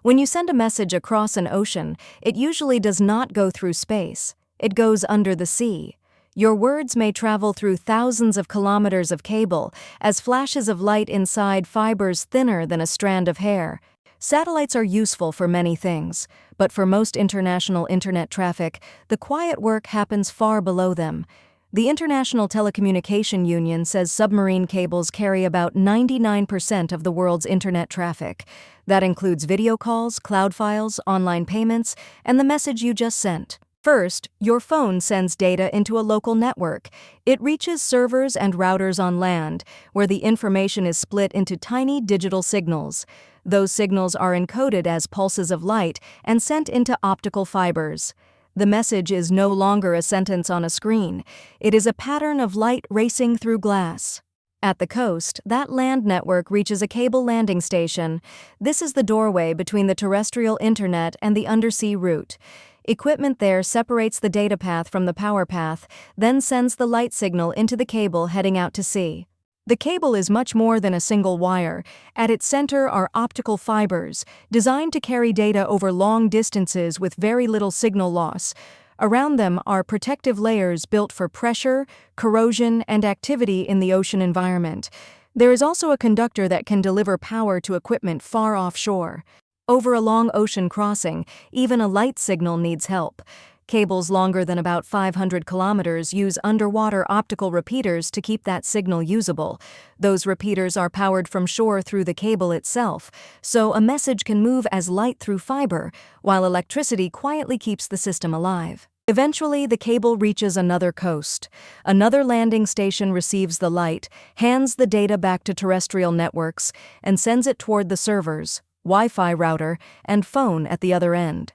When you send a message across an ocean, it usually does not go through space. It goes under the sea. Your words may travel through thousands of kilometers of cable, as flashes of light inside fibers thinner than a strand of hair. Satellites are useful for many things, but for most international internet traffic, the quiet work happens far below them. The International Telecommunication Union says submarine cables carry about 99% of the world's internet traffic. That includes video calls, cloud files, online payments, and the message you just sent. First, your phone sends data into a local network. It reaches servers and routers on land, where the information is split into tiny digital signals. Those signals are encoded as pulses of light and sent into optical fibers. The message is no longer a sentence on a screen. It is a pattern of light racing through glass. At the coast, that land network reaches a cable landing station. This is the doorway between the terrestrial internet and the undersea route. Equipment there separates the data path from the power path, then sends the light signal into the cable heading out to sea. The cable is much more than a single wire. At its center are optical fibers, designed to carry data over long distances with very little signal loss. Around them are protective layers built for pressure, corrosion, and activity in the ocean environment. There is also a conductor that can deliver power to equipment far offshore. Over a long ocean crossing, even a light signal needs help. Cables longer than about 500 kilometers use underwater optical repeaters to keep that signal usable. Those repeaters are powered from shore through the cable itself, so a message can move as light through fiber, while electricity quietly keeps the system alive. Eventually, the cable reaches another coast. Another landing station receives the light, hands the data back to terrestrial networks, and sends it toward the servers, Wi-Fi router, and phone at the other end.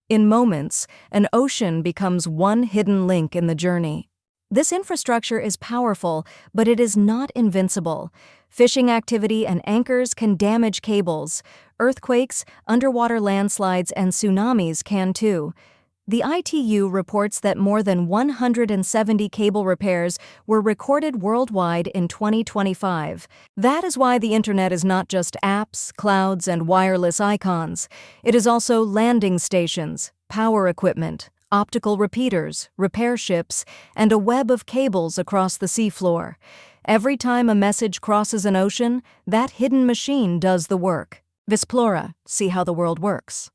In moments, an ocean becomes one hidden link in the journey. This infrastructure is powerful, but it is not invincible. Fishing activity and anchors can damage cables. Earthquakes, underwater landslides, and tsunamis can too. The ITU reports that more than 170 cable repairs were recorded worldwide in 2025. That is why the internet is not just apps, clouds, and wireless icons. It is also landing stations, power equipment, optical repeaters, repair ships, and a web of cables across the seafloor. Every time a message crosses an ocean, that hidden machine does the work. Visplora, see how the world works.